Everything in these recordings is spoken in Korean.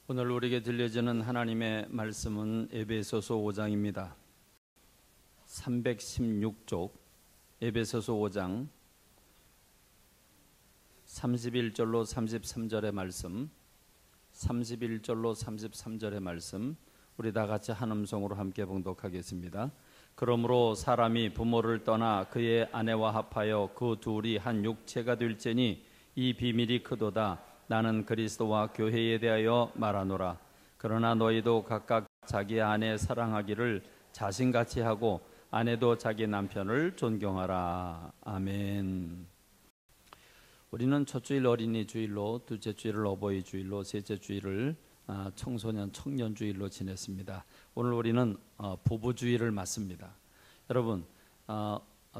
오늘 우리에게 들려지는 하나님의 말씀은 에베소서 5장입니다. 316쪽 에베소서 5장 31절로 33절의 말씀, 31절로 33절의 말씀, 우리 다 같이 한 음성으로 함께 봉독하겠습니다. 그러므로 사람이 부모를 떠나 그의 아내와 합하여 그 둘이 한 육체가 될지니 이 비밀이 크도다. 나는 그리스도와 교회에 대하여 말하노라. 그러나 너희도 각각 자기 아내 사랑하기를 자신같이 하고 아내도 자기 남편을 존경하라. 아멘. 우리는 첫 주일 어린이 주일로, 둘째 주일을 어버이 주일로, 셋째 주일을 청소년 청년 주일로 지냈습니다. 오늘 우리는 부부 주일을 맞습니다. 여러분,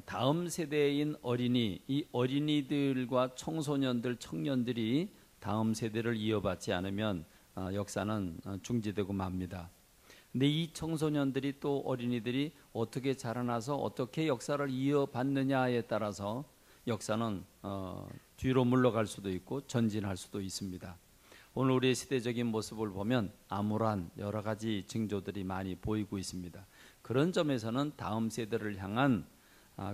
다음 세대인 어린이, 이 어린이들과 청소년들, 청년들이 다음 세대를 이어받지 않으면 역사는 중지되고 맙니다. 근데 이 청소년들이 또 어린이들이 어떻게 자라나서 어떻게 역사를 이어받느냐에 따라서 역사는 뒤로 물러갈 수도 있고 전진할 수도 있습니다. 오늘 우리의 시대적인 모습을 보면 암울한 여러 가지 징조들이 많이 보이고 있습니다. 그런 점에서는 다음 세대를 향한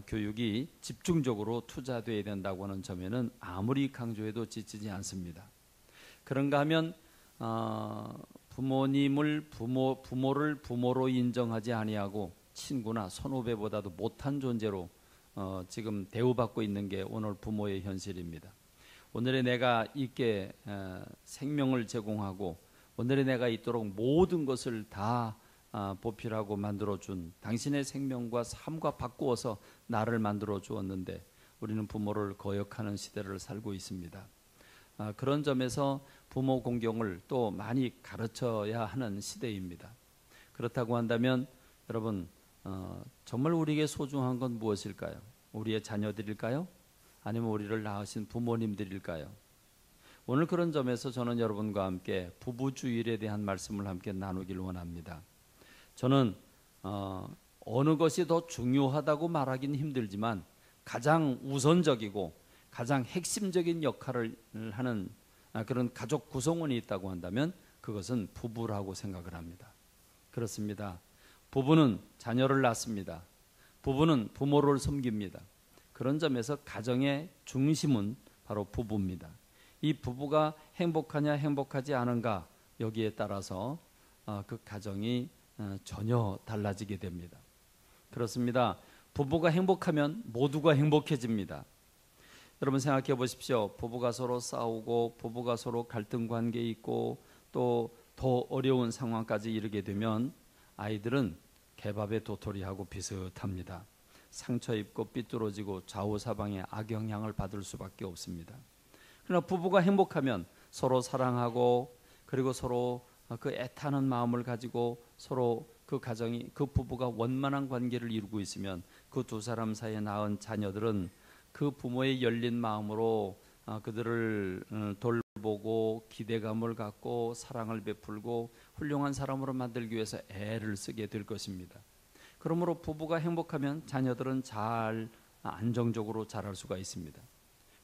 교육이 집중적으로 투자되어야 된다고 하는 점에는 아무리 강조해도 지치지 않습니다. 그런가 하면 부모를 부모로 인정하지 아니하고 친구나 선후배보다도 못한 존재로 지금 대우받고 있는 게 오늘 부모의 현실입니다. 오늘의 내가 있게 생명을 제공하고 오늘의 내가 있도록 모든 것을 다 보필하고 만들어준 당신의 생명과 삶과 바꾸어서 나를 만들어 주었는데 우리는 부모를 거역하는 시대를 살고 있습니다. 그런 점에서 부모 공경을 또 많이 가르쳐야 하는 시대입니다. 그렇다고 한다면 여러분, 정말 우리에게 소중한 건 무엇일까요? 우리의 자녀들일까요? 아니면 우리를 낳으신 부모님들일까요? 오늘 그런 점에서 저는 여러분과 함께 부부주일에 대한 말씀을 함께 나누길 원합니다. 저는 어느 것이 더 중요하다고 말하기는 힘들지만 가장 우선적이고 가장 핵심적인 역할을 하는 그런 가족 구성원이 있다고 한다면 그것은 부부라고 생각을 합니다. 그렇습니다. 부부는 자녀를 낳습니다. 부부는 부모를 섬깁니다. 그런 점에서 가정의 중심은 바로 부부입니다. 이 부부가 행복하냐 행복하지 않은가 여기에 따라서 그 가정이 전혀 달라지게 됩니다. 그렇습니다. 부부가 행복하면 모두가 행복해집니다. 여러분 생각해 보십시오. 부부가 서로 싸우고 부부가 서로 갈등 관계에 있고 또 더 어려운 상황까지 이르게 되면 아이들은 개밥에 도토리하고 비슷합니다. 상처 입고 삐뚤어지고 좌우사방에 악영향을 받을 수밖에 없습니다. 그러나 부부가 행복하면 서로 사랑하고 그리고 서로 그 애타는 마음을 가지고 서로 그 가정이 그 부부가 원만한 관계를 이루고 있으면 그 두 사람 사이에 낳은 자녀들은 그 부모의 열린 마음으로 그들을 돌보고 기대감을 갖고 사랑을 베풀고 훌륭한 사람으로 만들기 위해서 애를 쓰게 될 것입니다. 그러므로 부부가 행복하면 자녀들은 잘 안정적으로 자랄 수가 있습니다.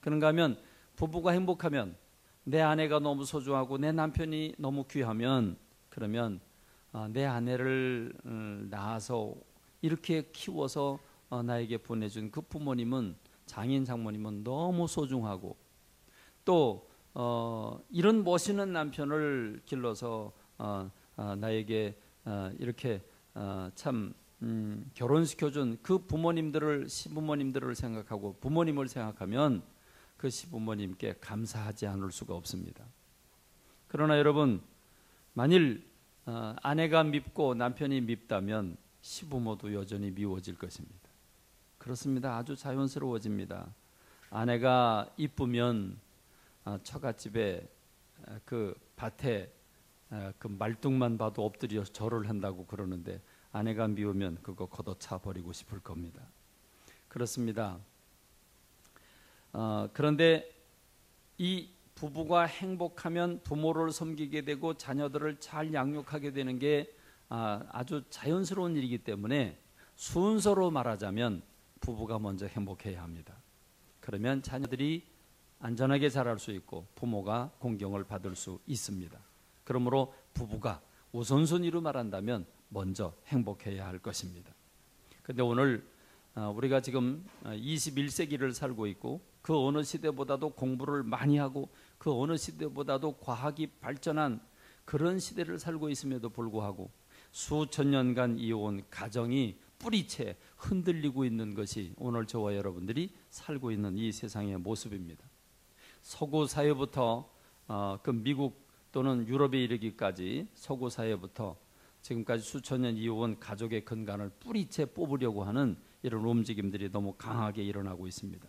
그런가 하면 부부가 행복하면 내 아내가 너무 소중하고 내 남편이 너무 귀하면 그러면 내 아내를 낳아서 이렇게 키워서 나에게 보내준 그 부모님은 장인 장모님은 너무 소중하고 또 이런 멋있는 남편을 길러서 나에게 이렇게 참 결혼시켜준 그 부모님들을 시부모님들을 생각하고 부모님을 생각하면 그 시부모님께 감사하지 않을 수가 없습니다. 그러나 여러분 만일 아내가 밉고 남편이 밉다면 시부모도 여전히 미워질 것입니다. 그렇습니다. 아주 자연스러워집니다. 아내가 이쁘면 처갓집에 그 밭에 그 말뚝만 봐도 엎드려 절을 한다고 그러는데 아내가 미우면 그거 걷어차 버리고 싶을 겁니다. 그렇습니다. 그런데 이 부부가 행복하면 부모를 섬기게 되고 자녀들을 잘 양육하게 되는 게 아주 자연스러운 일이기 때문에 순서로 말하자면 부부가 먼저 행복해야 합니다. 그러면 자녀들이 안전하게 자랄 수 있고 부모가 공경을 받을 수 있습니다. 그러므로 부부가 우선순위로 말한다면 먼저 행복해야 할 것입니다. 그런데 오늘 우리가 지금 21세기를 살고 있고 그 어느 시대보다도 공부를 많이 하고 그 어느 시대보다도 과학이 발전한 그런 시대를 살고 있음에도 불구하고 수천 년간 이어온 가정이 뿌리채 흔들리고 있는 것이 오늘 저와 여러분들이 살고 있는 이 세상의 모습입니다. 서구 사회부터 그 미국 또는 유럽에 이르기까지 서구 사회부터 지금까지 수천 년 이어온 가족의 근간을 뿌리채 뽑으려고 하는 이런 움직임들이 너무 강하게 일어나고 있습니다.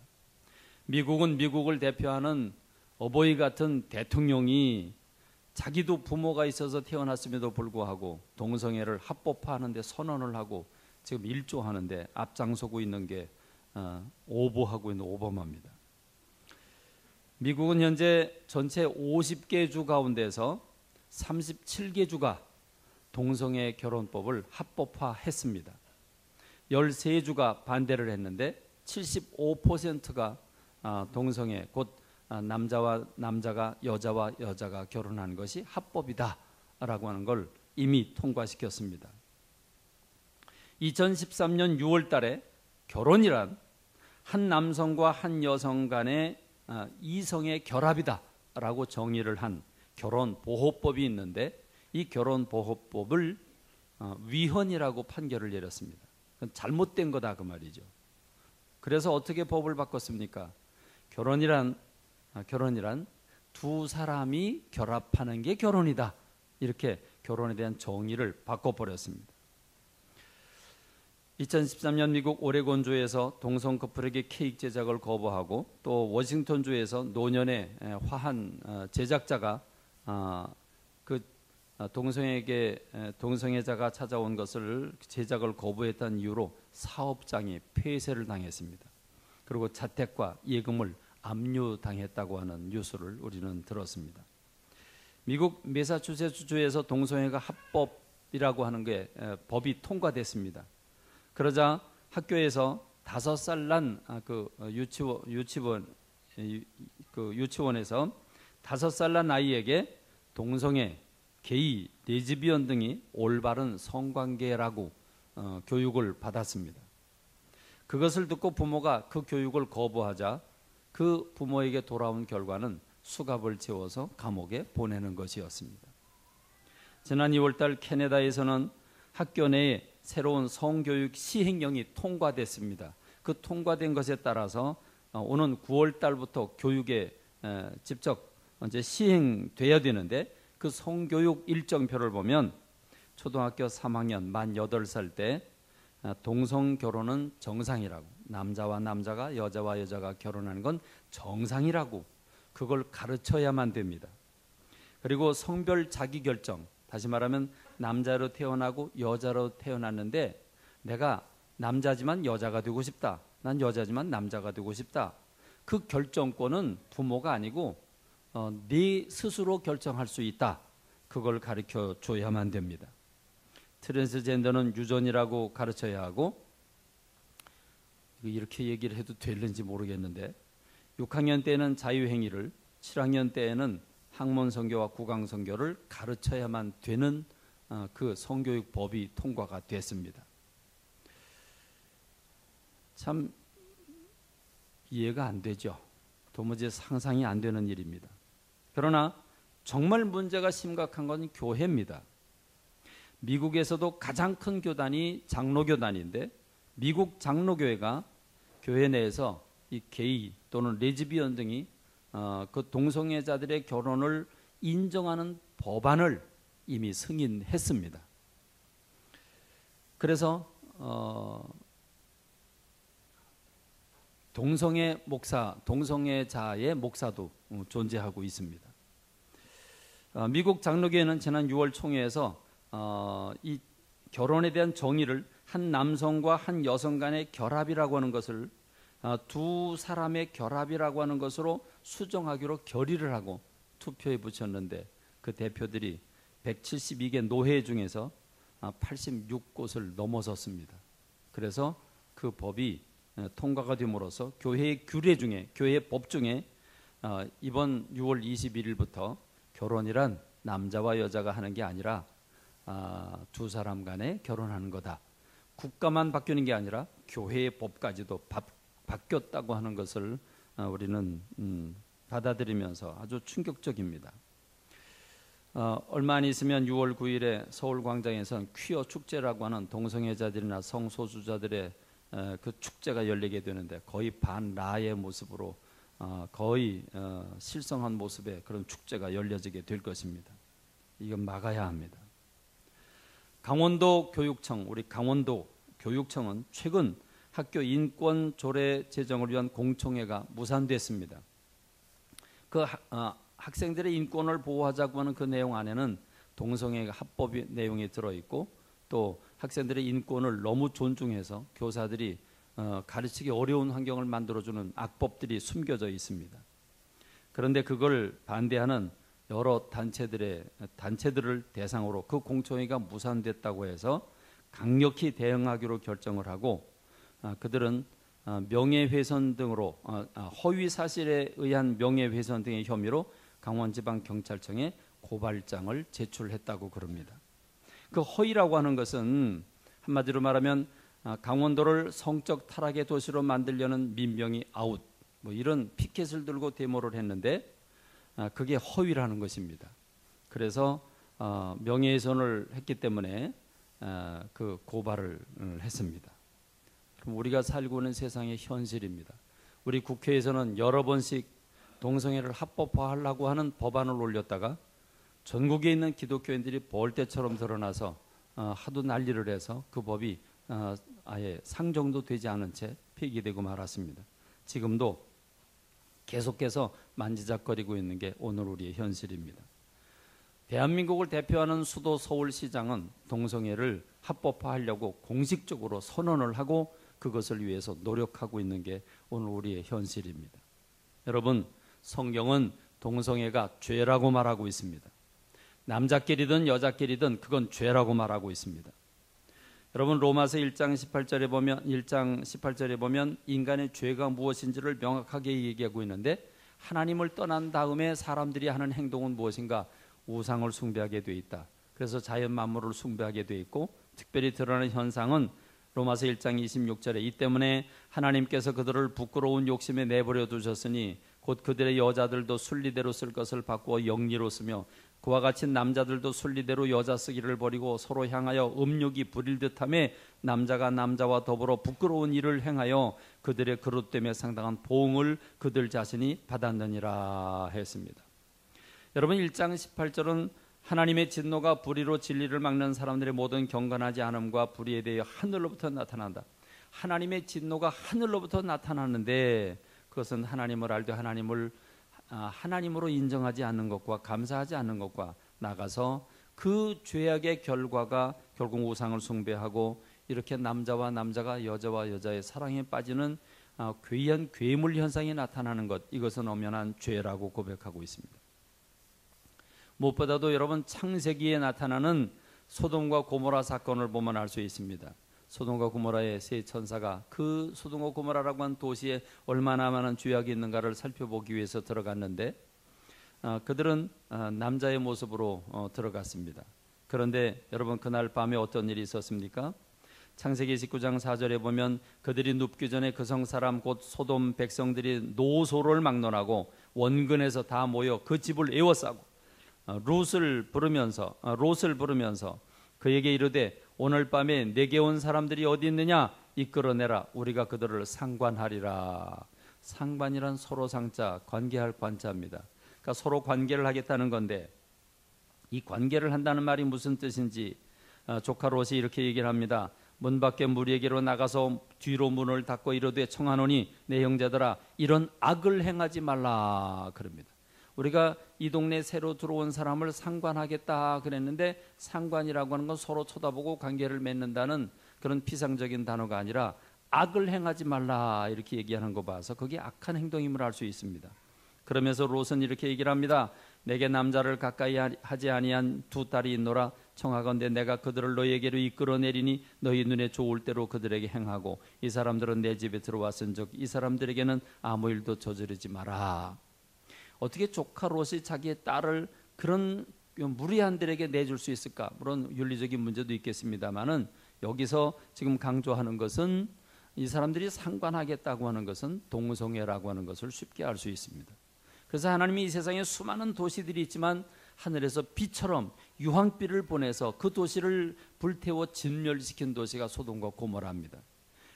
미국은 미국을 대표하는 어버이 같은 대통령이 자기도 부모가 있어서 태어났음에도 불구하고 동성애를 합법화하는 데 선언을 하고 지금 일조하는 데 앞장서고 있는 게 오보하고 있는 오바마입니다. 미국은 현재 전체 50개 주 가운데서 37개 주가 동성애 결혼법을 합법화했습니다. 13주가 반대를 했는데 75%가 동성애 곧 남자와 남자가 여자와 여자가 결혼하는 것이 합법이다라고 하는 걸 이미 통과시켰습니다. 2013년 6월 달에 결혼이란 한 남성과 한 여성 간의 이성의 결합이다라고 정의를 한 결혼보호법이 있는데 이 결혼보호법을 위헌이라고 판결을 내렸습니다. 잘못된 거다 그 말이죠. 그래서 어떻게 법을 바꿨습니까? 결혼이란 두 사람이 결합하는 게 결혼이다. 이렇게 결혼에 대한 정의를 바꿔버렸습니다. 2013년 미국 오레곤주에서 동성 커플에게 케이크 제작을 거부하고 또 워싱턴주에서 노년의 화한 제작자가 그 동성애자가 찾아온 것을 제작을 거부했다는 이유로 사업장이 폐쇄를 당했습니다. 그리고 자택과 예금을 압류당했다고 하는 뉴스를 우리는 들었습니다. 미국 매사추세츠주에서 동성애가 합법이라고 하는 게 법이 통과됐습니다. 그러자 학교에서 5살 난 유치원에서 5살 난 아이에게 동성애, 게이, 레즈비언 등이 올바른 성관계라고 교육을 받았습니다. 그것을 듣고 부모가 그 교육을 거부하자 그 부모에게 돌아온 결과는 수갑을 채워서 감옥에 보내는 것이었습니다. 지난 2월달 캐나다에서는 학교 내에 새로운 성교육 시행령이 통과됐습니다. 그 통과된 것에 따라서 오는 9월 달부터 교육에 직접 이제 시행돼야 되는데 그 성교육 일정표를 보면 초등학교 3학년 만 8살 때 동성 결혼은 정상이라고, 남자와 남자가 여자와 여자가 결혼하는 건 정상이라고 그걸 가르쳐야만 됩니다. 그리고 성별 자기결정, 다시 말하면 남자로 태어나고 여자로 태어났는데 내가 남자지만 여자가 되고 싶다, 난 여자지만 남자가 되고 싶다, 그 결정권은 부모가 아니고 네 스스로 결정할 수 있다, 그걸 가르쳐 줘야만 됩니다. 트랜스젠더는 유전이라고 가르쳐야 하고, 이렇게 얘기를 해도 될는지 모르겠는데 6학년 때는 자유행위를, 7학년 때에는 학문성교와 국왕성교를 가르쳐야만 되는 그 성교육법이 통과가 됐습니다. 참 이해가 안 되죠. 도무지 상상이 안 되는 일입니다. 그러나 정말 문제가 심각한 건 교회입니다. 미국에서도 가장 큰 교단이 장로교단인데 미국 장로교회가 교회 내에서 이 게이 또는 레즈비언 등이 그 동성애자들의 결혼을 인정하는 법안을 이미 승인했습니다. 그래서 동성애 목사, 동성애자의 목사도 존재하고 있습니다. 미국 장로교회는 지난 6월 총회에서 이 결혼에 대한 정의를 한 남성과 한 여성 간의 결합이라고 하는 것을 두 사람의 결합이라고 하는 것으로 수정하기로 결의를 하고 투표에 붙였는데 그 대표들이 172개 노회 중에서 86곳을 넘어섰습니다. 그래서 그 법이 통과가 됨으로써 교회의 규례 중에, 교회의 법 중에 이번 6월 21일부터 결혼이란 남자와 여자가 하는 게 아니라 두 사람 간에 결혼하는 거다. 국가만 바뀌는 게 아니라 교회의 법까지도 바뀌었다고 하는 것을 우리는 받아들이면서 아주 충격적입니다. 얼마 안 있으면 6월 9일에 서울광장에선 퀴어 축제라고 하는 동성애자들이나 성소수자들의 그 축제가 열리게 되는데 거의 반라의 모습으로 거의 실성한 모습의 그런 축제가 열려지게 될 것입니다. 이건 막아야 합니다. 강원도 교육청, 우리 강원도 교육청은 최근 학교 인권 조례 제정을 위한 공청회가 무산됐습니다. 그 학생들의 인권을 보호하자고 하는 그 내용 안에는 동성애 합법의 내용이 들어있고 또 학생들의 인권을 너무 존중해서 교사들이 가르치기 어려운 환경을 만들어주는 악법들이 숨겨져 있습니다. 그런데 그걸 반대하는 여러 단체들을 대상으로 그 공청회가 무산됐다고 해서 강력히 대응하기로 결정을 하고 그들은 명예훼손 등으로 허위 사실에 의한 명예훼손 등의 혐의로 강원지방경찰청에 고발장을 제출했다고 그럽니다. 그 허위라고 하는 것은 한마디로 말하면 강원도를 성적 타락의 도시로 만들려는 민병이 아웃 뭐 이런 피켓을 들고 데모를 했는데 그게 허위라는 것입니다. 그래서 명예훼손을 했기 때문에 그 고발을 했습니다. 그럼 우리가 살고 있는 세상의 현실입니다. 우리 국회에서는 여러 번씩 동성애를 합법화하려고 하는 법안을 올렸다가 전국에 있는 기독교인들이 벌떼처럼 드러나서 하도 난리를 해서 그 법이 아예 상정도 되지 않은 채 폐기되고 말았습니다. 지금도 계속해서 만지작거리고 있는 게 오늘 우리의 현실입니다. 대한민국을 대표하는 수도 서울시장은 동성애를 합법화하려고 공식적으로 선언을 하고 그것을 위해서 노력하고 있는 게 오늘 우리의 현실입니다. 여러분, 성경은 동성애가 죄라고 말하고 있습니다. 남자끼리든 여자끼리든 그건 죄라고 말하고 있습니다. 여러분, 로마서 1장 18절에 보면 인간의 죄가 무엇인지를 명확하게 얘기하고 있는데 하나님을 떠난 다음에 사람들이 하는 행동은 무엇인가? 우상을 숭배하게 돼 있다. 그래서 자연 만물을 숭배하게 돼 있고 특별히 드러나는 현상은 로마서 1장 26절에 이 때문에 하나님께서 그들을 부끄러운 욕심에 내버려 두셨으니 곧 그들의 여자들도 순리대로 쓸 것을 바꾸어 영리로 쓰며 그와 같이 남자들도 순리대로 여자 쓰기를 버리고 서로 향하여 음욕이 부릴 듯하며 남자가 남자와 더불어 부끄러운 일을 행하여 그들의 그릇됨에 상당한 보응을 그들 자신이 받았느니라 했습니다. 여러분, 1장 18절은 하나님의 진노가 불의로 진리를 막는 사람들의 모든 경건하지 않음과 불의에 대해 하늘로부터 나타난다. 하나님의 진노가 하늘로부터 나타나는데 그것은 하나님을 알되 하나님으로 인정하지 않는 것과 감사하지 않는 것과 나가서 그 죄악의 결과가 결국 우상을 숭배하고 이렇게 남자와 남자가 여자와 여자의 사랑에 빠지는 괴이한 괴물 현상이 나타나는 것, 이것은 엄연한 죄라고 고백하고 있습니다. 무엇보다도 여러분, 창세기에 나타나는 소돔과 고모라 사건을 보면 알 수 있습니다. 소돔과 고모라의 세 천사가 그 소돔과 고모라라고 하는 도시에 얼마나 많은 죄악이 있는가를 살펴보기 위해서 들어갔는데 그들은 남자의 모습으로 들어갔습니다. 그런데 여러분, 그날 밤에 어떤 일이 있었습니까? 창세기 19장 4절에 보면 그들이 눕기 전에 그 성 사람 곧 소돔 백성들이 노소를 막론하고 원근에서 다 모여 그 집을 에워싸고 롯을 부르면서 그에게 이르되 오늘 밤에 내게 온 사람들이 어디 있느냐 이끌어내라 우리가 그들을 상관하리라. 상관이란 서로 상자, 관계할 관자입니다. 그러니까 서로 관계를 하겠다는 건데 이 관계를 한다는 말이 무슨 뜻인지 조카 롯이 이렇게 얘기를 합니다. 문 밖에 무리에게로 나가서 뒤로 문을 닫고 이르되 청하노니 내 형제들아 이런 악을 행하지 말라 그럽니다. 우리가 이 동네에 새로 들어온 사람을 상관하겠다 그랬는데 상관이라고 하는 건 서로 쳐다보고 관계를 맺는다는 그런 피상적인 단어가 아니라 악을 행하지 말라 이렇게 얘기하는 거 봐서 그게 악한 행동임을 알 수 있습니다. 그러면서 롯은 이렇게 얘기를 합니다. 내게 남자를 가까이 하지 아니한 두 딸이 있노라. 청하건대 내가 그들을 너희에게로 이끌어내리니 너희 눈에 좋을 대로 그들에게 행하고 이 사람들은 내 집에 들어왔은즉 이 사람들에게는 아무 일도 저지르지 마라. 어떻게 조카 롯이 자기의 딸을 그런 무리한들에게 내줄 수 있을까? 물론 윤리적인 문제도 있겠습니다만은 여기서 지금 강조하는 것은 이 사람들이 상관하겠다고 하는 것은 동성애라고 하는 것을 쉽게 알 수 있습니다. 그래서 하나님이 이 세상에 수많은 도시들이 있지만 하늘에서 비처럼 유황비를 보내서 그 도시를 불태워 진멸시킨 도시가 소돔과 고모라입니다.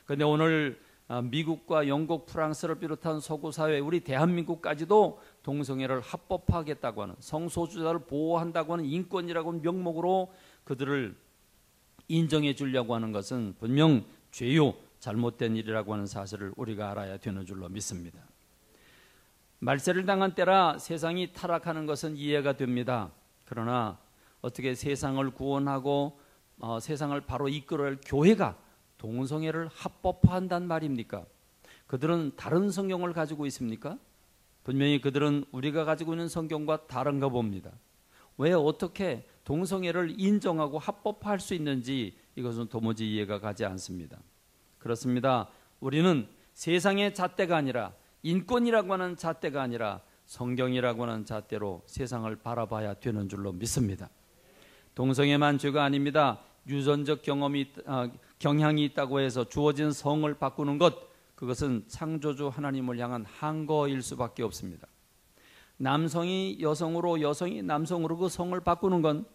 그런데 오늘 미국과 영국, 프랑스를 비롯한 서구 사회, 우리 대한민국까지도 동성애를 합법화하겠다고 하는, 성소수자를 보호한다고 하는 인권이라고 하는 명목으로 그들을 인정해 주려고 하는 것은 분명 죄요, 잘못된 일이라고 하는 사실을 우리가 알아야 되는 줄로 믿습니다. 말세를 당한 때라 세상이 타락하는 것은 이해가 됩니다. 그러나 어떻게 세상을 구원하고 세상을 바로 이끌어갈 교회가 동성애를 합법화한단 말입니까? 그들은 다른 성경을 가지고 있습니까? 분명히 그들은 우리가 가지고 있는 성경과 다른가 봅니다. 왜 어떻게 동성애를 인정하고 합법화할 수 있는지 이것은 도무지 이해가 가지 않습니다. 그렇습니다. 우리는 세상의 잣대가 아니라, 인권이라고 하는 잣대가 아니라 성경이라고 하는 잣대로 세상을 바라봐야 되는 줄로 믿습니다. 동성애만 죄가 아닙니다. 유전적 경향이 있다고 해서 주어진 성을 바꾸는 것, 그것은 창조주 하나님을 향한 항거일 수밖에 없습니다. 남성이 여성으로, 여성이 남성으로 그 성을 바꾸는 건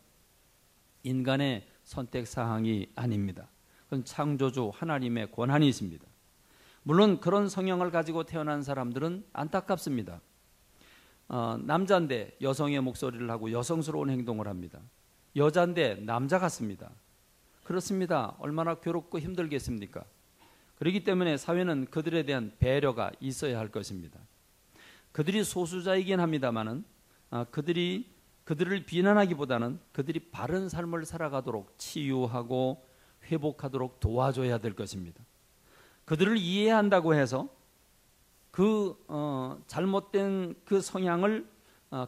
인간의 선택사항이 아닙니다. 그건 창조주 하나님의 권한이 있습니다. 물론 그런 성향을 가지고 태어난 사람들은 안타깝습니다. 남자인데 여성의 목소리를 하고 여성스러운 행동을 합니다. 여자인데 남자 같습니다. 그렇습니다. 얼마나 괴롭고 힘들겠습니까? 그렇기 때문에 사회는 그들에 대한 배려가 있어야 할 것입니다. 그들이 소수자이긴 합니다만은 그들을 비난하기보다는 그들이 바른 삶을 살아가도록 치유하고 회복하도록 도와줘야 될 것입니다. 그들을 이해한다고 해서 잘못된 그 성향을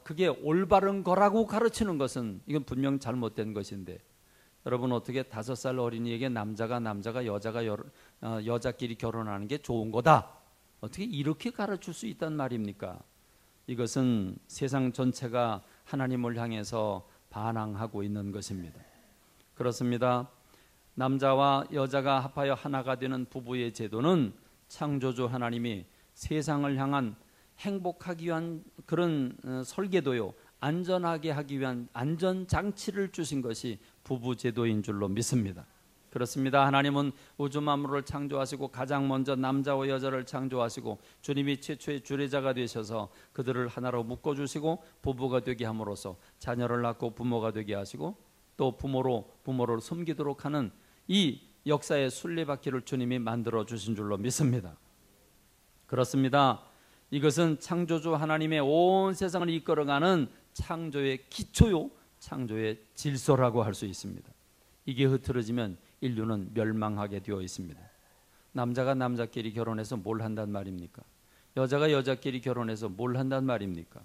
그게 올바른 거라고 가르치는 것은 이건 분명 잘못된 것인데, 여러분 어떻게 5살 어린이에게 남자가 여자가 여자끼리 결혼하는 게 좋은 거다, 어떻게 이렇게 가르칠 수 있단 말입니까? 이것은 세상 전체가 하나님을 향해서 반항하고 있는 것입니다. 그렇습니다. 남자와 여자가 합하여 하나가 되는 부부의 제도는 창조주 하나님이 세상을 향한 행복하기 위한 그런 설계도요, 안전하게 하기 위한 안전장치를 주신 것이 부부제도인 줄로 믿습니다. 그렇습니다. 하나님은 우주 만물을 창조하시고 가장 먼저 남자와 여자를 창조하시고 주님이 최초의 주례자가 되셔서 그들을 하나로 묶어주시고 부부가 되게 함으로써 자녀를 낳고 부모가 되게 하시고 또 부모를 섬기도록 하는 이 역사의 순례바퀴를 주님이 만들어 주신 줄로 믿습니다. 그렇습니다. 이것은 창조주 하나님의 온 세상을 이끌어가는 창조의 기초요, 창조의 질서라고 할 수 있습니다. 이게 흐트러지면 인류는 멸망하게 되어 있습니다. 남자가 남자끼리 결혼해서 뭘 한단 말입니까? 여자가 여자끼리 결혼해서 뭘 한단 말입니까?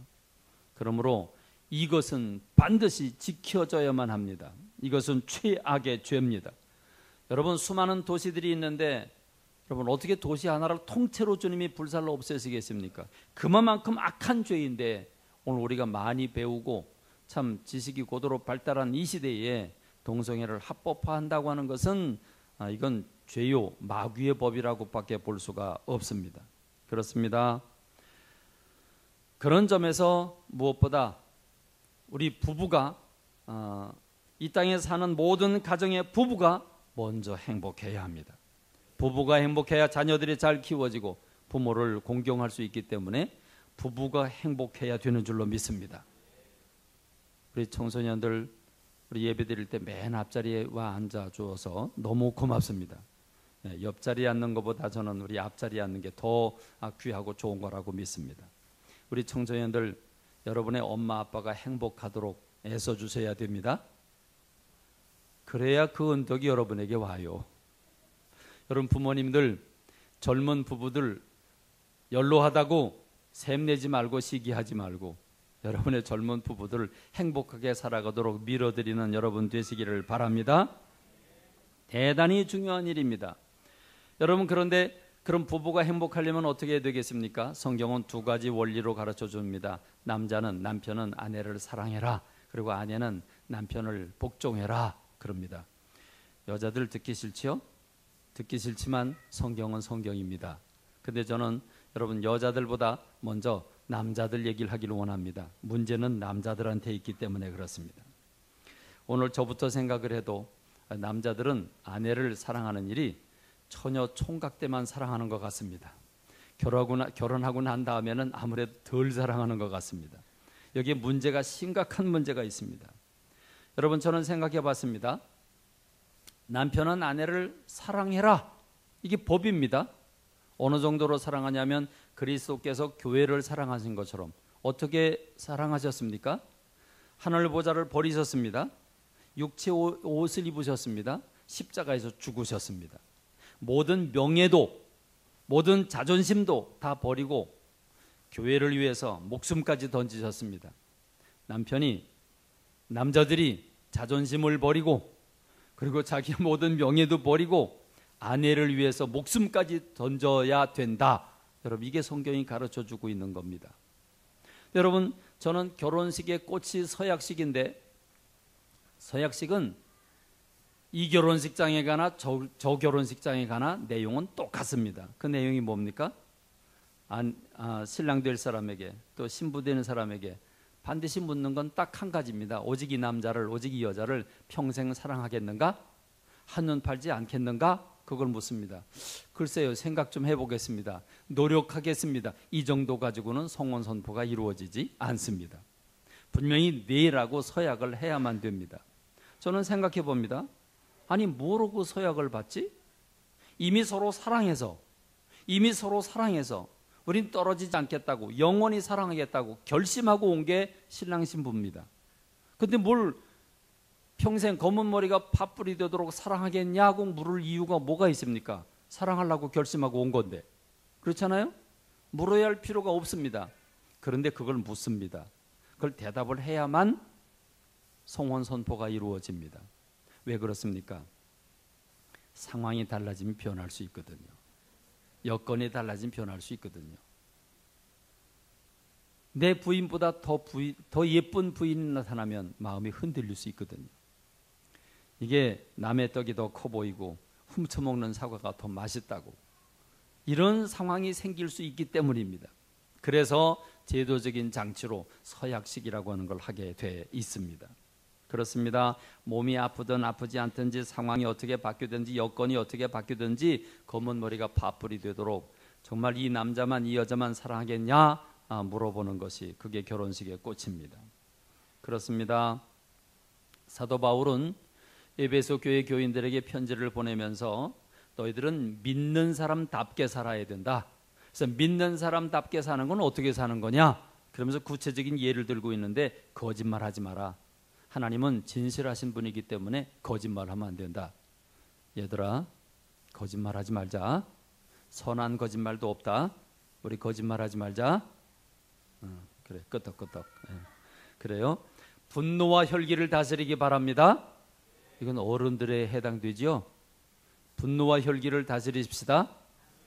그러므로 이것은 반드시 지켜져야만 합니다. 이것은 최악의 죄입니다. 여러분, 수많은 도시들이 있는데 여러분 어떻게 도시 하나를 통째로 주님이 불살로 없애시겠습니까? 그만큼 악한 죄인데 오늘 우리가 많이 배우고 참 지식이 고도로 발달한 이 시대에 동성애를 합법화한다고 하는 것은 이건 죄요, 마귀의 법이라고밖에 볼 수가 없습니다. 그렇습니다. 그런 점에서 무엇보다 우리 부부가 이 땅에 사는 모든 가정의 부부가 먼저 행복해야 합니다. 부부가 행복해야 자녀들이 잘 키워지고 부모를 공경할 수 있기 때문에 부부가 행복해야 되는 줄로 믿습니다. 우리 청소년들 우리 예배 드릴 때 맨 앞자리에 와 앉아 주어서 너무 고맙습니다. 옆자리에 앉는 것보다 저는 우리 앞자리에 앉는 게 더 귀하고 좋은 거라고 믿습니다. 우리 청소년들 여러분의 엄마 아빠가 행복하도록 애써 주셔야 됩니다. 그래야 그 은덕이 여러분에게 와요. 여러분 부모님들, 젊은 부부들 연로하다고 샘내지 말고 시기하지 말고 여러분의 젊은 부부들을 행복하게 살아가도록 밀어드리는 여러분 되시기를 바랍니다. 대단히 중요한 일입니다. 여러분, 그런데 그럼 부부가 행복하려면 어떻게 되겠습니까? 성경은 2가지 원리로 가르쳐 줍니다. 남자는 남편은 아내를 사랑해라. 그리고 아내는 남편을 복종해라 그럽니다. 여자들 듣기 싫지요? 듣기 싫지만 성경은 성경입니다. 근데 저는 여러분 여자들보다 먼저 남자들 얘기를 하기를 원합니다. 문제는 남자들한테 있기 때문에 그렇습니다. 오늘 저부터 생각을 해도 남자들은 아내를 사랑하는 일이 처녀 총각 때만 사랑하는 것 같습니다. 결혼하고 난 다음에는 아무래도 덜 사랑하는 것 같습니다. 여기에 문제가 심각한 문제가 있습니다. 여러분 저는 생각해 봤습니다. 남편은 아내를 사랑해라. 이게 법입니다. 어느 정도로 사랑하냐면 그리스도께서 교회를 사랑하신 것처럼 어떻게 사랑하셨습니까? 하늘 보좌를 버리셨습니다. 육체 옷을 입으셨습니다. 십자가에서 죽으셨습니다. 모든 명예도 모든 자존심도 다 버리고 교회를 위해서 목숨까지 던지셨습니다. 남자들이 자존심을 버리고 그리고 자기 모든 명예도 버리고 아내를 위해서 목숨까지 던져야 된다. 여러분 이게 성경이 가르쳐주고 있는 겁니다. 여러분 저는 결혼식의 꽃이 서약식인데 서약식은 이 결혼식장에 가나 저 결혼식장에 가나 내용은 똑같습니다. 그 내용이 뭡니까? 신랑 될 사람에게 또 신부 되는 사람에게 반드시 묻는 건 딱 한 가지입니다. 오직 이 남자를 오직 이 여자를 평생 사랑하겠는가? 한눈 팔지 않겠는가? 그걸 묻습니다. 글쎄요, 생각 좀 해보겠습니다. 노력하겠습니다. 이 정도 가지고는 성혼 선포가 이루어지지 않습니다. 분명히 네라고 서약을 해야만 됩니다. 저는 생각해 봅니다. 아니 뭐라고 서약을 받지? 이미 서로 사랑해서 우린 떨어지지 않겠다고 영원히 사랑하겠다고 결심하고 온 게 신랑 신부입니다. 근데 뭘 평생 검은 머리가 팥불이 되도록 사랑하겠냐고 물을 이유가 뭐가 있습니까? 사랑하려고 결심하고 온 건데. 그렇잖아요? 물어야 할 필요가 없습니다. 그런데 그걸 묻습니다. 그걸 대답을 해야만 성혼 선포가 이루어집니다. 왜 그렇습니까? 상황이 달라지면 변할 수 있거든요. 여건이 달라지면 변할 수 있거든요. 내 부인보다 더 예쁜 부인이 나타나면 마음이 흔들릴 수 있거든요. 이게 남의 떡이 더 커 보이고 훔쳐먹는 사과가 더 맛있다고 이런 상황이 생길 수 있기 때문입니다. 그래서 제도적인 장치로 서약식이라고 하는 걸 하게 돼 있습니다. 그렇습니다. 몸이 아프든 아프지 않든지 상황이 어떻게 바뀌든지 여건이 어떻게 바뀌든지 검은 머리가 팥불이 되도록 정말 이 남자만 이 여자만 사랑하겠냐 물어보는 것이 그게 결혼식의 꽃입니다. 그렇습니다. 사도 바울은 에베소 교회 교인들에게 편지를 보내면서 너희들은 믿는 사람답게 살아야 된다. 그래서 믿는 사람답게 사는 건 어떻게 사는 거냐? 그러면서 구체적인 예를 들고 있는데 거짓말하지 마라. 하나님은 진실하신 분이기 때문에 거짓말하면 안 된다. 얘들아 거짓말하지 말자. 선한 거짓말도 없다. 우리 거짓말하지 말자. 그래 끄떡끄떡. 그래요. 분노와 혈기를 다스리기 바랍니다. 이건 어른들에 해당되지요. 분노와 혈기를 다스리십시다.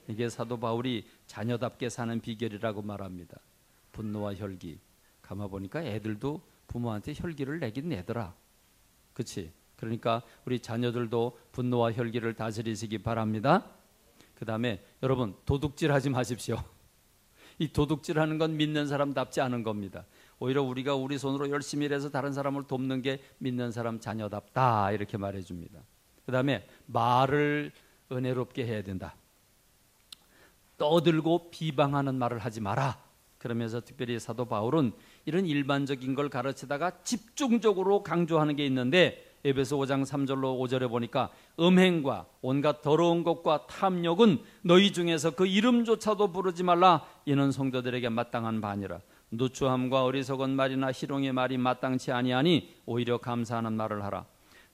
이게 사도 바울이 자녀답게 사는 비결이라고 말합니다. 분노와 혈기. 가만 보니까 애들도 부모한테 혈기를 내긴 내더라. 그렇지? 그러니까 우리 자녀들도 분노와 혈기를 다스리시기 바랍니다. 그 다음에 여러분 도둑질하지 마십시오. 이 도둑질하는 건 믿는 사람답지 않은 겁니다. 오히려 우리가 우리 손으로 열심히 일해서 다른 사람을 돕는 게 믿는 사람 자녀답다 이렇게 말해줍니다. 그 다음에 말을 은혜롭게 해야 된다. 떠들고 비방하는 말을 하지 마라. 그러면서 특별히 사도 바울은 이런 일반적인 걸 가르치다가 집중적으로 강조하는 게 있는데 에베소 5장 3절로 5절에 보니까 음행과 온갖 더러운 것과 탐욕은 너희 중에서 그 이름조차도 부르지 말라. 이는 성도들에게 마땅한 바니라. 누추함과 어리석은 말이나 희롱의 말이 마땅치 아니하니 오히려 감사하는 말을 하라.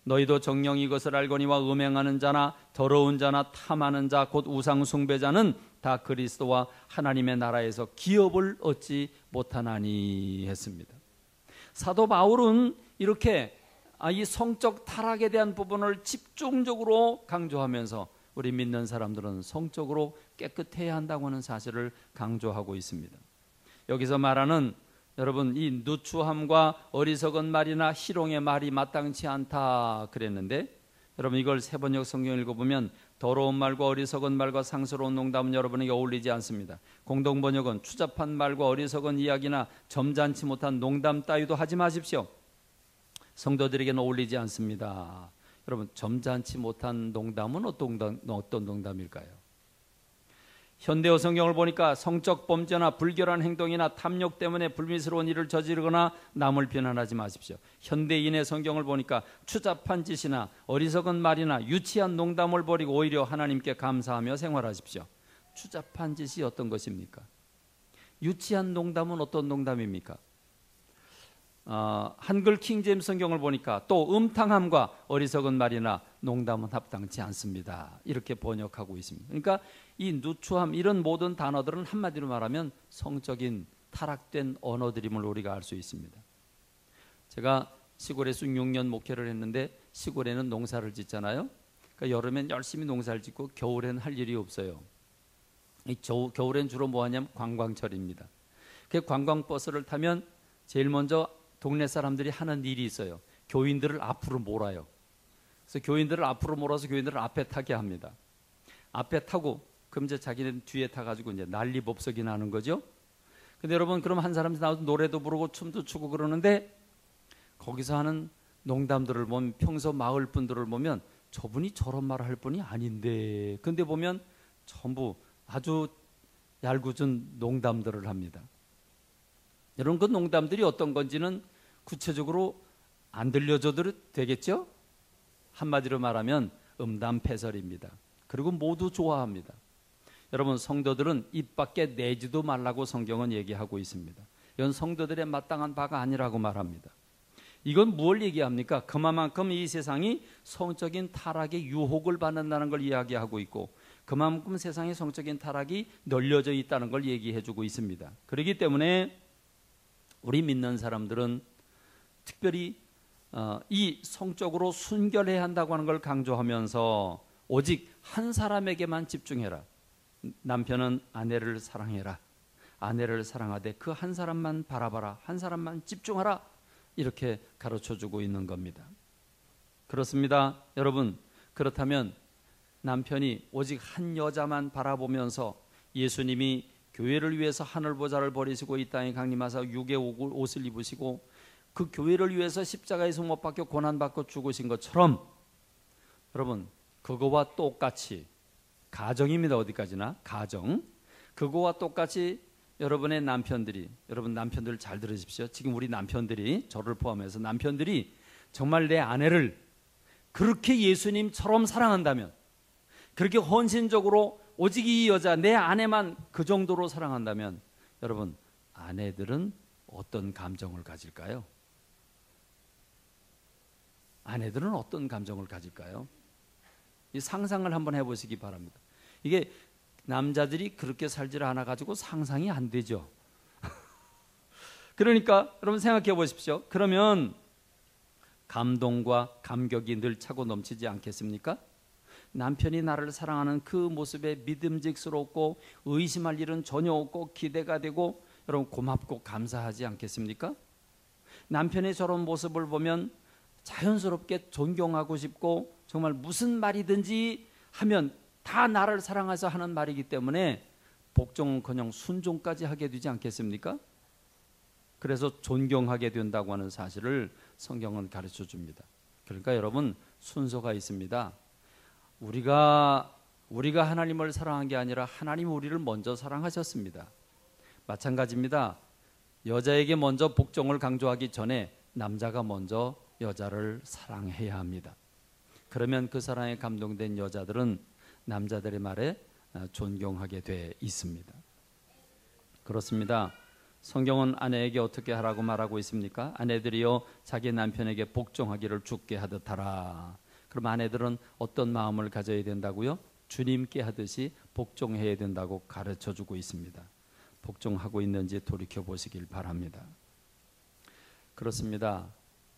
너희도 정녕 이것을 알거니와 음행하는 자나 더러운 자나 탐하는 자 곧 우상 숭배자는 다 그리스도와 하나님의 나라에서 기업을 얻지 못하나니 했습니다. 사도 바울은 이렇게 이 성적 타락에 대한 부분을 집중적으로 강조하면서 우리 믿는 사람들은 성적으로 깨끗해야 한다고 하는 사실을 강조하고 있습니다. 여기서 말하는 여러분, 이 누추함과 어리석은 말이나 희롱의 말이 마땅치 않다 그랬는데, 여러분 이걸 세번역 성경 읽어보면 더러운 말과 어리석은 말과 상스러운 농담은 여러분에게 어울리지 않습니다. 공동번역은 추잡한 말과 어리석은 이야기나 점잖지 못한 농담 따위도 하지 마십시오. 성도들에게는 어울리지 않습니다. 여러분, 점잖지 못한 농담은 어떤 농담일까요? 현대어 성경을 보니까 성적 범죄나 불결한 행동이나 탐욕 때문에 불미스러운 일을 저지르거나 남을 비난하지 마십시오. 현대인의 성경을 보니까 추잡한 짓이나 어리석은 말이나 유치한 농담을 버리고 오히려 하나님께 감사하며 생활하십시오. 추잡한 짓이 어떤 것입니까? 유치한 농담은 어떤 농담입니까? 한글 킹제임스 성경을 보니까 또 음탕함과 어리석은 말이나 농담은 합당치 않습니다. 이렇게 번역하고 있습니다. 그러니까 이 누추함, 이런 모든 단어들은 한마디로 말하면 성적인 타락된 언어들임을 우리가 알 수 있습니다. 제가 시골에서 6년 목회를 했는데 시골에는 농사를 짓잖아요. 그러니까 여름엔 열심히 농사를 짓고 겨울엔 할 일이 없어요. 겨울엔 주로 뭐 하냐면 관광철입니다. 그 관광버스를 타면 제일 먼저 동네 사람들이 하는 일이 있어요. 교인들을 앞으로 몰아요. 그래서 교인들을 앞으로 몰아서 교인들을 앞에 타게 합니다. 앞에 타고 그럼 이제 자기는 뒤에 타가지고 이제 난리법석이 나는 거죠. 근데 여러분, 그럼 한 사람이 나와서 노래도 부르고 춤도 추고 그러는데 거기서 하는 농담들을 보면, 평소 마을 분들을 보면 저분이 저런 말을 할 분이 아닌데, 근데 보면 전부 아주 얄궂은 농담들을 합니다. 여러분, 그 농담들이 어떤 건지는 구체적으로 안 들려줘도 되겠죠? 한마디로 말하면 음담패설입니다. 그리고 모두 좋아합니다. 여러분, 성도들은 입 밖에 내지도 말라고 성경은 얘기하고 있습니다. 이건 성도들의 마땅한 바가 아니라고 말합니다. 이건 무엇을 얘기합니까? 그만큼 이 세상이 성적인 타락의 유혹을 받는다는 걸 이야기하고 있고, 그만큼 세상의 성적인 타락이 널려져 있다는 걸 얘기해주고 있습니다. 그렇기 때문에 우리 믿는 사람들은 특별히 이 성적으로 순결해야 한다고 하는 걸 강조하면서 오직 한 사람에게만 집중해라. 남편은 아내를 사랑해라. 아내를 사랑하되 그 한 사람만 바라봐라. 한 사람만 집중하라. 이렇게 가르쳐주고 있는 겁니다. 그렇습니다. 여러분, 그렇다면 남편이 오직 한 여자만 바라보면서 예수님이 교회를 위해서 하늘보좌를 버리시고 이 땅에 강림하사 육의 옷을 입으시고 그 교회를 위해서 십자가에서 못 박혀 고난받고 죽으신 것처럼, 여러분, 그거와 똑같이, 가정입니다. 어디까지나 가정, 그거와 똑같이 여러분의 남편들이, 여러분 남편들 잘 들으십시오. 지금 우리 남편들이, 저를 포함해서 남편들이 정말 내 아내를 그렇게 예수님처럼 사랑한다면, 그렇게 헌신적으로 오직 이 여자, 내 아내만 그 정도로 사랑한다면, 여러분, 아내들은 어떤 감정을 가질까요? 아내들은 어떤 감정을 가질까요? 이 상상을 한번 해보시기 바랍니다. 이게 남자들이 그렇게 살지를 않아 가지고 상상이 안 되죠. 그러니까 여러분 생각해 보십시오. 그러면 감동과 감격이 늘 차고 넘치지 않겠습니까? 남편이 나를 사랑하는 그 모습에 믿음직스럽고 의심할 일은 전혀 없고 기대가 되고, 여러분 고맙고 감사하지 않겠습니까? 남편의 저런 모습을 보면 자연스럽게 존경하고 싶고, 정말 무슨 말이든지 하면 다 나를 사랑해서 하는 말이기 때문에 복종은커녕 순종까지 하게 되지 않겠습니까? 그래서 존경하게 된다고 하는 사실을 성경은 가르쳐 줍니다. 그러니까 여러분, 순서가 있습니다. 우리가 하나님을 사랑한 게 아니라 하나님이 우리를 먼저 사랑하셨습니다. 마찬가지입니다. 여자에게 먼저 복종을 강조하기 전에 남자가 먼저 여자를 사랑해야 합니다. 그러면 그 사랑에 감동된 여자들은 남자들의 말에 존경하게 돼 있습니다. 그렇습니다. 성경은 아내에게 어떻게 하라고 말하고 있습니까? 아내들이여 자기 남편에게 복종하기를 주께 하듯 하라. 그럼 아내들은 어떤 마음을 가져야 된다고요? 주님께 하듯이 복종해야 된다고 가르쳐주고 있습니다. 복종하고 있는지 돌이켜보시길 바랍니다. 그렇습니다.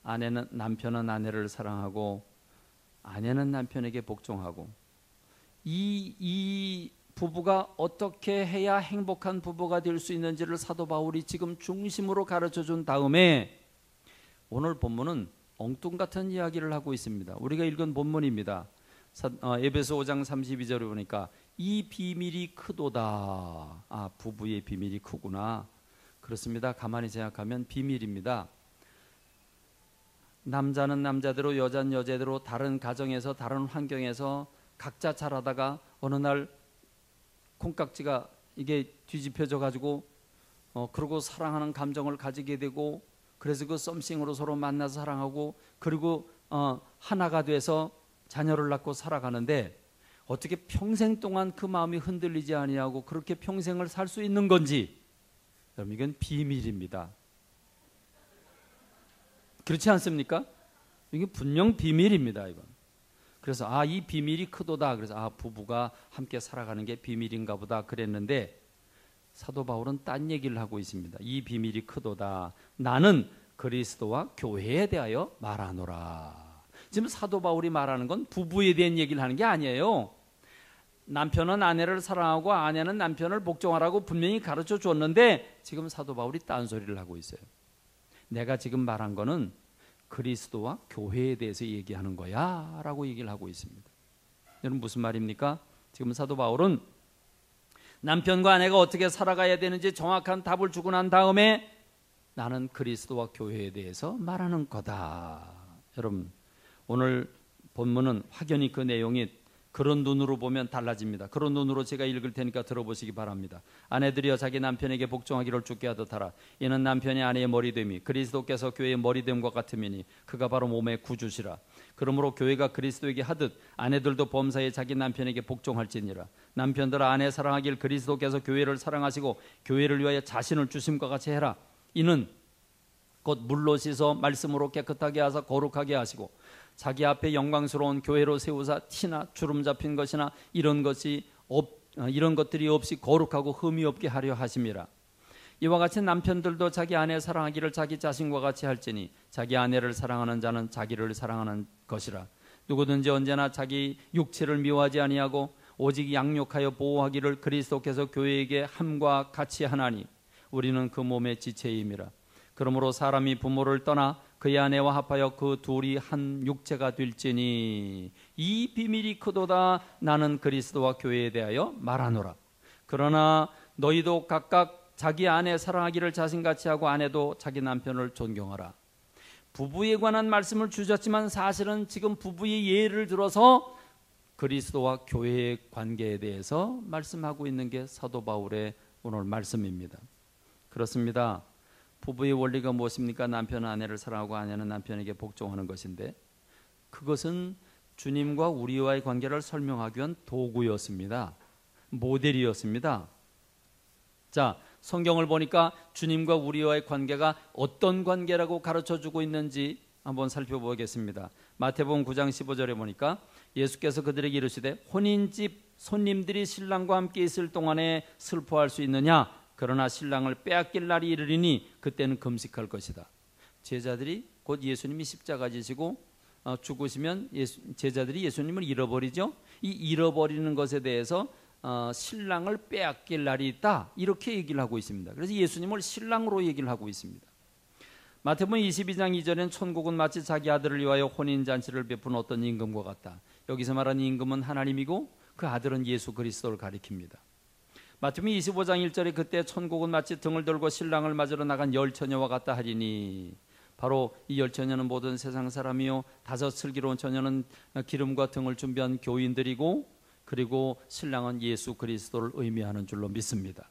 남편은 아내를 사랑하고 아내는 남편에게 복종하고, 이 부부가 어떻게 해야 행복한 부부가 될 수 있는지를 사도 바울이 지금 중심으로 가르쳐 준 다음에 오늘 본문은 엉뚱 같은 이야기를 하고 있습니다. 우리가 읽은 본문입니다. 에베소 5장 32절에 보니까 이 비밀이 크도다. 부부의 비밀이 크구나. 그렇습니다. 가만히 생각하면 비밀입니다. 남자는 남자대로 여자는 여자대로 다른 가정에서 다른 환경에서 각자 잘하다가 어느 날 콩깍지가 이게 뒤집혀져 가지고 그리고 사랑하는 감정을 가지게 되고 그래서 그 썸씽으로 서로 만나서 사랑하고 그리고 하나가 돼서 자녀를 낳고 살아가는데 어떻게 평생 동안 그 마음이 흔들리지 아니하고 그렇게 평생을 살 수 있는 건지 여러분 이건 비밀입니다. 그렇지 않습니까? 이게 분명 비밀입니다. 이건. 그래서 이 비밀이 크도다. 그래서 부부가 함께 살아가는 게 비밀인가 보다 그랬는데 사도 바울은 딴 얘기를 하고 있습니다. 이 비밀이 크도다. 나는 그리스도와 교회에 대하여 말하노라. 지금 사도 바울이 말하는 건 부부에 대한 얘기를 하는 게 아니에요. 남편은 아내를 사랑하고 아내는 남편을 복종하라고 분명히 가르쳐 줬는데 지금 사도 바울이 딴소리를 하고 있어요. 내가 지금 말한 거는 그리스도와 교회에 대해서 얘기하는 거야 라고 얘기를 하고 있습니다. 여러분 무슨 말입니까? 지금 사도 바울은 남편과 아내가 어떻게 살아가야 되는지 정확한 답을 주고 난 다음에 나는 그리스도와 교회에 대해서 말하는 거다. 여러분 오늘 본문은 확연히 그 내용이 그런 눈으로 보면 달라집니다. 그런 눈으로 제가 읽을 테니까 들어보시기 바랍니다. 아내들이여 자기 남편에게 복종하기를 주께 하듯 하라. 이는 남편이 아내의 머리됨이 그리스도께서 교회의 머리됨과 같음이니 그가 바로 몸의 구주시라. 그러므로 교회가 그리스도에게 하듯 아내들도 범사에 자기 남편에게 복종할지니라. 남편들아 아내 사랑하길 그리스도께서 교회를 사랑하시고 교회를 위하여 자신을 주심과 같이 해라. 이는 곧 물로 씻어 말씀으로 깨끗하게 하사 거룩하게 하시고 자기 앞에 영광스러운 교회로 세우사 티나 주름 잡힌 것이나 이런 것들이 없이 거룩하고 흠이 없게 하려 하심이라. 이와 같이 남편들도 자기 아내 사랑하기를 자기 자신과 같이 할지니 자기 아내를 사랑하는 자는 자기를 사랑하는 것이라. 누구든지 언제나 자기 육체를 미워하지 아니하고 오직 양육하여 보호하기를 그리스도께서 교회에게 함과 같이 하나니 우리는 그 몸의 지체임이라. 그러므로 사람이 부모를 떠나 그의 아내와 합하여 그 둘이 한 육체가 될지니 이 비밀이 크도다. 나는 그리스도와 교회에 대하여 말하노라. 그러나 너희도 각각 자기 아내 사랑하기를 자신같이 하고 아내도 자기 남편을 존경하라. 부부에 관한 말씀을 주셨지만 사실은 지금 부부의 예를 들어서 그리스도와 교회의 관계에 대해서 말씀하고 있는 게 사도 바울의 오늘 말씀입니다. 그렇습니다. 부부의 원리가 무엇입니까? 남편은 아내를 사랑하고 아내는 남편에게 복종하는 것인데 그것은 주님과 우리와의 관계를 설명하기 위한 도구였습니다. 모델이었습니다. 자, 성경을 보니까 주님과 우리와의 관계가 어떤 관계라고 가르쳐주고 있는지 한번 살펴보겠습니다. 마태복음 9장 15절에 보니까 예수께서 그들에게 이르시되 혼인집 손님들이 신랑과 함께 있을 동안에 슬퍼할 수 있느냐? 그러나 신랑을 빼앗길 날이 이르리니 그때는 금식할 것이다. 제자들이 곧 예수님이 십자가 지시고 죽으시면 제자들이 예수님을 잃어버리죠. 이 잃어버리는 것에 대해서 신랑을 빼앗길 날이 있다 이렇게 얘기를 하고 있습니다. 그래서 예수님을 신랑으로 얘기를 하고 있습니다. 마태복음 22장 2절엔 천국은 마치 자기 아들을 위하여 혼인잔치를 베푼 어떤 임금과 같다. 여기서 말하는 임금은 하나님이고 그 아들은 예수 그리스도를 가리킵니다. 마태복음 25장 1절에 그때 천국은 마치 등을 들고 신랑을 맞으러 나간 열 처녀와 같다 하리니 바로 이 열 처녀는 모든 세상 사람이요 다섯 슬기로운 처녀는 기름과 등을 준비한 교인들이고 그리고 신랑은 예수 그리스도를 의미하는 줄로 믿습니다.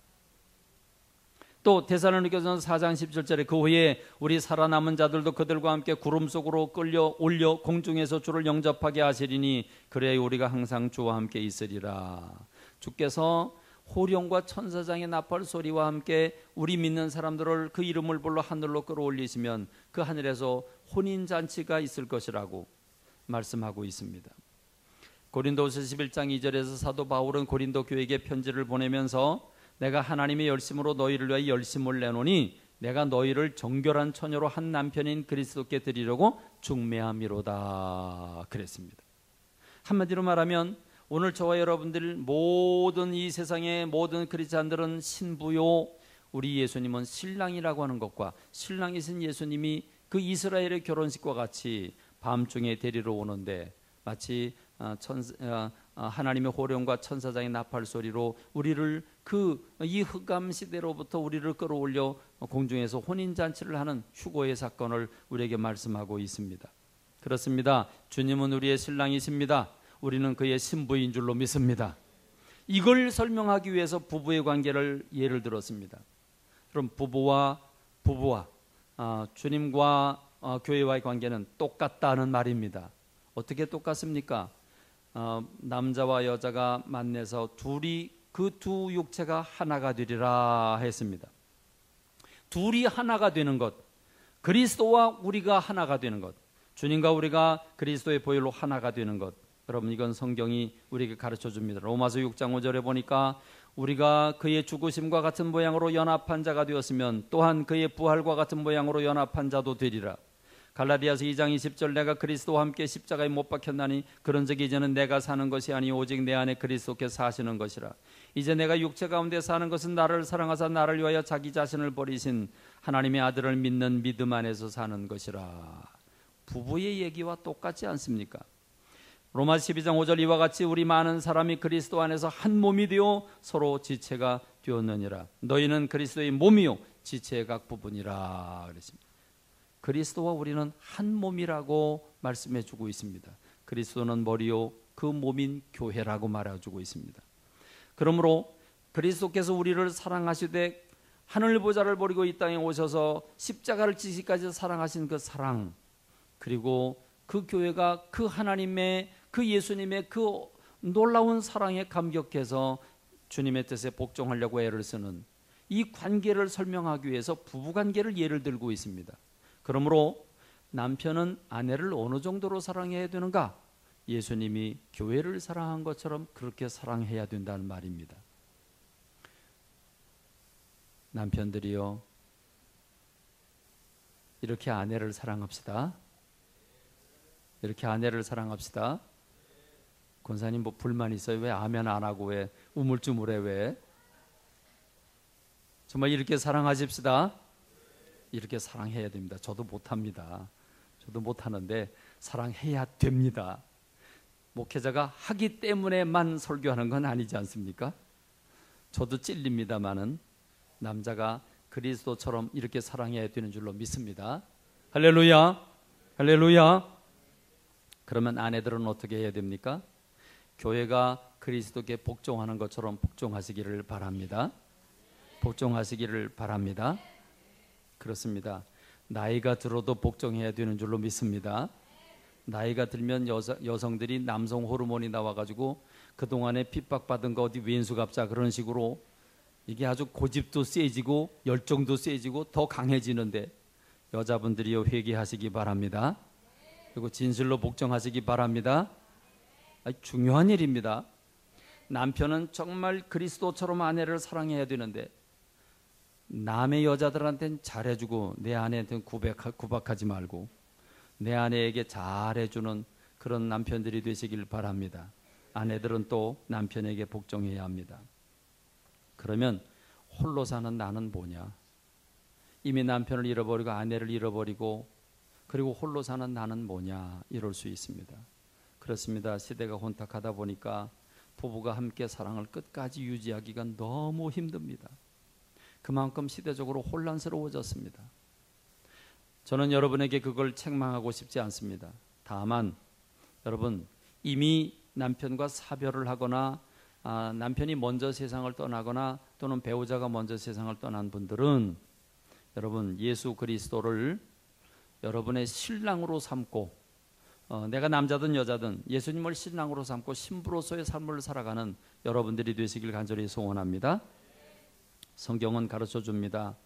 또 데살로니가전서 4장 17절에 그 후에 우리 살아남은 자들도 그들과 함께 구름 속으로 끌려 올려 공중에서 주를 영접하게 하시리니 그래야 우리가 항상 주와 함께 있으리라. 주께서 호령과 천사장의 나팔 소리와 함께 우리 믿는 사람들을 그 이름을 불러 하늘로 끌어올리시면 그 하늘에서 혼인잔치가 있을 것이라고 말씀하고 있습니다. 고린도후서 11장 2절에서 사도 바울은 고린도 교회에게 편지를 보내면서 내가 하나님의 열심으로 너희를 위하여 열심을 내노니 내가 너희를 정결한 처녀로 한 남편인 그리스도께 드리려고 중매함이로다 그랬습니다. 한마디로 말하면 오늘 저와 여러분들 모든 이 세상의 모든 크리스찬들은 신부요, 우리 예수님은 신랑이라고 하는 것과 신랑이신 예수님이 그 이스라엘의 결혼식과 같이 밤중에 데리러 오는데 마치 하나님의 호령과 천사장의 나팔 소리로 우리를 이 흑암 시대로부터 우리를 끌어올려 공중에서 혼인잔치를 하는 휴거의 사건을 우리에게 말씀하고 있습니다. 그렇습니다. 주님은 우리의 신랑이십니다. 우리는 그의 신부인 줄로 믿습니다. 이걸 설명하기 위해서 부부의 관계를 예를 들었습니다. 그럼 부부와 주님과 교회와의 관계는 똑같다는 말입니다. 어떻게 똑같습니까? 남자와 여자가 만나서 둘이 그 두 육체가 하나가 되리라 했습니다. 둘이 하나가 되는 것, 그리스도와 우리가 하나가 되는 것, 주님과 우리가 그리스도의 보혈로 하나가 되는 것, 여러분 이건 성경이 우리에게 가르쳐 줍니다. 로마서 6장 5절에 보니까 우리가 그의 죽으심과 같은 모양으로 연합한 자가 되었으면 또한 그의 부활과 같은 모양으로 연합한 자도 되리라. 갈라디아서 2장 20절 내가 그리스도와 함께 십자가에 못 박혔나니 그런즉 이제는 내가 사는 것이 아니 오직 내 안에 그리스도께서 사시는 것이라. 이제 내가 육체 가운데 사는 것은 나를 사랑하사 나를 위하여 자기 자신을 버리신 하나님의 아들을 믿는 믿음 안에서 사는 것이라. 부부의 얘기와 똑같지 않습니까? 로마서 12장 5절 이와 같이 우리 많은 사람이 그리스도 안에서 한 몸이 되어 서로 지체가 되었느니라. 너희는 그리스도의 몸이요 지체의 각 부분이라 그랬습니다. 그리스도와 우리는 한 몸이라고 말씀해 주고 있습니다. 그리스도는 머리요 그 몸인 교회라고 말해주고 있습니다. 그러므로 그리스도께서 우리를 사랑하시되 하늘 보좌를 버리고 이 땅에 오셔서 십자가를 지시기까지 사랑하신 그 사랑, 그리고 그 교회가 그 하나님의 그 예수님의 그 놀라운 사랑에 감격해서 주님의 뜻에 복종하려고 애를 쓰는 이 관계를 설명하기 위해서 부부관계를 예를 들고 있습니다. 그러므로 남편은 아내를 어느 정도로 사랑해야 되는가? 예수님이 교회를 사랑한 것처럼 그렇게 사랑해야 된다는 말입니다. 남편들이요, 이렇게 아내를 사랑합시다. 이렇게 아내를 사랑합시다. 권사님 뭐 불만 있어요? 왜 아멘 안 하고 왜 우물쭈물해? 왜? 정말 이렇게 사랑하십시다. 이렇게 사랑해야 됩니다. 저도 못합니다. 저도 못하는데 사랑해야 됩니다. 목회자가 하기 때문에만 설교하는 건 아니지 않습니까? 저도 찔립니다마는 남자가 그리스도처럼 이렇게 사랑해야 되는 줄로 믿습니다. 할렐루야, 할렐루야. 그러면 아내들은 어떻게 해야 됩니까? 교회가 그리스도께 복종하는 것처럼 복종하시기를 바랍니다. 복종하시기를 바랍니다. 그렇습니다. 나이가 들어도 복종해야 되는 줄로 믿습니다. 나이가 들면 여성들이 남성 호르몬이 나와가지고 그동안에 핍박받은 거 어디 왼수 갚자 그런 식으로 이게 아주 고집도 세지고 열정도 세지고 더 강해지는데 여자분들이요 회개하시기 바랍니다. 그리고 진실로 복종하시기 바랍니다. 중요한 일입니다. 남편은 정말 그리스도처럼 아내를 사랑해야 되는데 남의 여자들한테는 잘해주고 내 아내한테는 구박하지 말고 내 아내에게 잘해주는 그런 남편들이 되시길 바랍니다. 아내들은 또 남편에게 복종해야 합니다. 그러면 홀로 사는 나는 뭐냐? 이미 남편을 잃어버리고 아내를 잃어버리고 그리고 홀로 사는 나는 뭐냐? 이럴 수 있습니다. 그렇습니다. 시대가 혼탁하다 보니까 부부가 함께 사랑을 끝까지 유지하기가 너무 힘듭니다. 그만큼 시대적으로 혼란스러워졌습니다. 저는 여러분에게 그걸 책망하고 싶지 않습니다. 다만 여러분 이미 남편과 사별을 하거나 남편이 먼저 세상을 떠나거나 또는 배우자가 먼저 세상을 떠난 분들은 여러분 예수 그리스도를 여러분의 신랑으로 삼고 내가 남자든 여자든 예수님을 신랑으로 삼고 신부로서의 삶을 살아가는 여러분들이 되시길 간절히 소원합니다. 성경은 가르쳐 줍니다.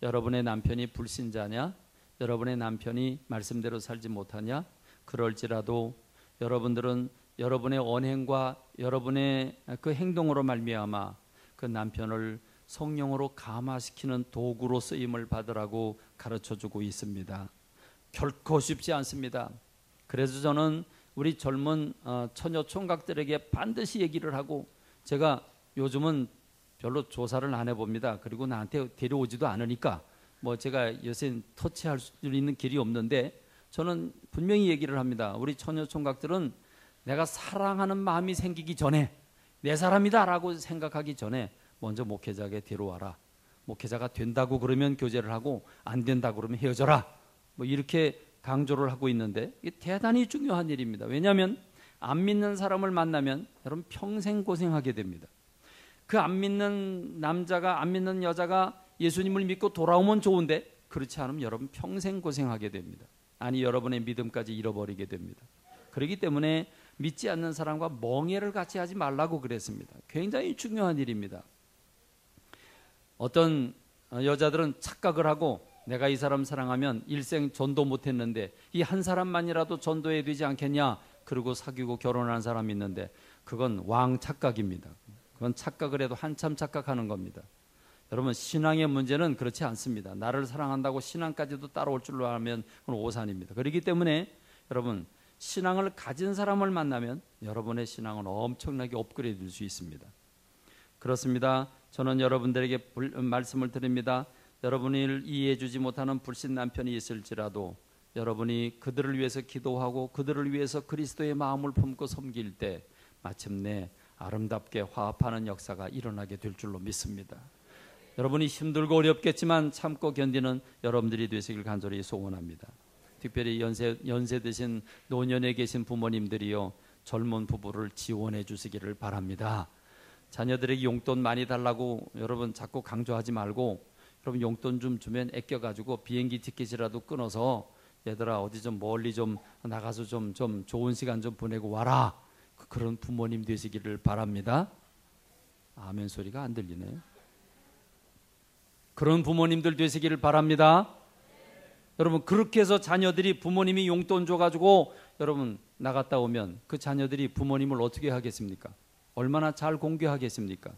여러분의 남편이 불신자냐? 여러분의 남편이 말씀대로 살지 못하냐? 그럴지라도 여러분들은 여러분의 언행과 여러분의 그 행동으로 말미암아 그 남편을 성령으로 감화시키는 도구로 쓰임을 받으라고 가르쳐주고 있습니다. 결코 쉽지 않습니다. 그래서 저는 우리 젊은 처녀 총각들에게 반드시 얘기를 하고, 제가 요즘은 별로 조사를 안 해봅니다. 그리고 나한테 데려오지도 않으니까 뭐 제가 요새 터치할 수 있는 길이 없는데, 저는 분명히 얘기를 합니다. 우리 처녀 총각들은 내가 사랑하는 마음이 생기기 전에, 내 사람이다라고 생각하기 전에 먼저 목회자에게 데려와라. 목회자가 된다고 그러면 교제를 하고, 안 된다고 그러면 헤어져라. 뭐 이렇게 강조를 하고 있는데, 이게 대단히 중요한 일입니다. 왜냐하면 안 믿는 사람을 만나면 여러분 평생 고생하게 됩니다. 그 안 믿는 남자가, 안 믿는 여자가 예수님을 믿고 돌아오면 좋은데, 그렇지 않으면 여러분 평생 고생하게 됩니다. 아니, 여러분의 믿음까지 잃어버리게 됩니다. 그렇기 때문에 믿지 않는 사람과 멍해를 같이 하지 말라고 그랬습니다. 굉장히 중요한 일입니다. 어떤 여자들은 착각을 하고, 내가 이 사람 사랑하면 일생 전도 못했는데 이 한 사람만이라도 전도해야 되지 않겠냐, 그리고 사귀고 결혼한 사람이 있는데, 그건 왕 착각입니다. 그건 착각을 해도 한참 착각하는 겁니다. 여러분, 신앙의 문제는 그렇지 않습니다. 나를 사랑한다고 신앙까지도 따라올 줄로 알면 그건 오산입니다. 그렇기 때문에 여러분, 신앙을 가진 사람을 만나면 여러분의 신앙은 엄청나게 업그레이드 될 수 있습니다. 그렇습니다. 저는 여러분들에게 말씀을 드립니다. 여러분을 이해해 주지 못하는 불신 남편이 있을지라도 여러분이 그들을 위해서 기도하고 그들을 위해서 그리스도의 마음을 품고 섬길 때 마침내 아름답게 화합하는 역사가 일어나게 될 줄로 믿습니다. 여러분이 힘들고 어렵겠지만 참고 견디는 여러분들이 되시길 간절히 소원합니다. 특별히 연세 드신 노년에 계신 부모님들이요, 젊은 부부를 지원해 주시기를 바랍니다. 자녀들에게 용돈 많이 달라고 여러분 자꾸 강조하지 말고, 여러분 용돈 좀 주면 아껴가지고 비행기 티켓이라도 끊어서 얘들아 어디 좀 멀리 좀 나가서 좀 좋은 시간 좀 보내고 와라. 그런 부모님 되시기를 바랍니다. 아멘 소리가 안 들리네요. 그런 부모님들 되시기를 바랍니다. 여러분, 그렇게 해서 자녀들이 부모님이 용돈 줘가지고 여러분 나갔다 오면 그 자녀들이 부모님을 어떻게 하겠습니까? 얼마나 잘 공경하겠습니까?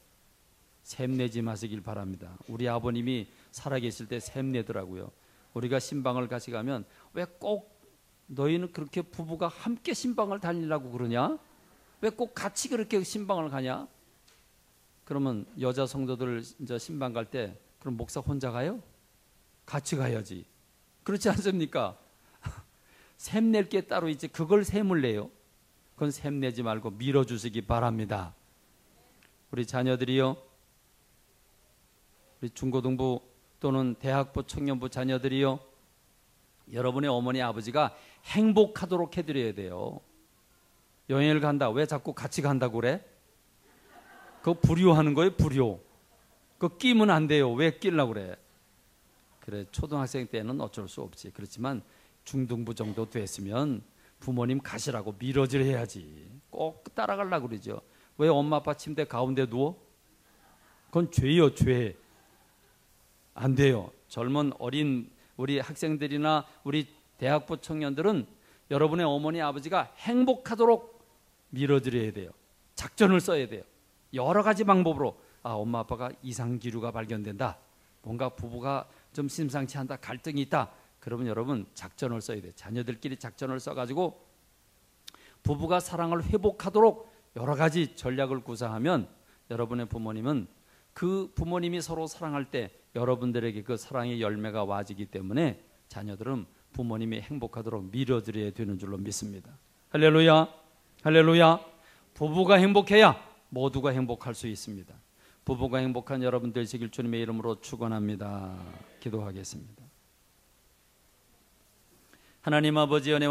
샘내지 마시길 바랍니다. 우리 아버님이 살아계실 때 샘내더라고요. 우리가 신방을 같이 가면 왜 꼭 너희는 그렇게 부부가 함께 신방을 다니려고 그러냐? 왜 꼭 같이 그렇게 신방을 가냐? 그러면 여자 성도들 이제 신방 갈 때 그럼 목사 혼자 가요? 같이 가야지. 그렇지 않습니까? 샘낼 게 따로 있지, 그걸 샘을 내요? 그건 샘내지 말고 밀어주시기 바랍니다. 우리 자녀들이요, 우리 중고등부 또는 대학부 청년부 자녀들이요, 여러분의 어머니 아버지가 행복하도록 해드려야 돼요. 여행을 간다, 왜 자꾸 같이 간다고 그래? 그거 불효하는 거예요, 불효. 그거 끼면 안 돼요. 왜 끼려고 그래? 그래, 초등학생 때는 어쩔 수 없지. 그렇지만 중등부 정도 됐으면 부모님 가시라고 밀어질 해야지. 꼭 따라가려고 그러죠. 왜 엄마 아빠 침대 가운데 누워? 그건 죄요, 죄. 안 돼요. 젊은 어린 우리 학생들이나 우리 대학부 청년들은 여러분의 어머니 아버지가 행복하도록 밀어드려야 돼요. 작전을 써야 돼요. 여러 가지 방법으로, 엄마 아빠가 이상기류가 발견된다, 뭔가 부부가 좀 심상치 않다, 갈등이 있다, 그러면 여러분 작전을 써야 돼요. 자녀들끼리 작전을 써가지고 부부가 사랑을 회복하도록 여러 가지 전략을 구사하면 여러분의 부모님은 그 부모님이 서로 사랑할 때 여러분들에게 그 사랑의 열매가 와지기 때문에 자녀들은 부모님이 행복하도록 밀어드려야 되는 줄로 믿습니다. 할렐루야, 할렐루야. 부부가 행복해야 모두가 행복할 수 있습니다. 부부가 행복한 여러분 되시길 주님의 이름으로 축원합니다. 기도하겠습니다. 하나님 아버지, 은혜와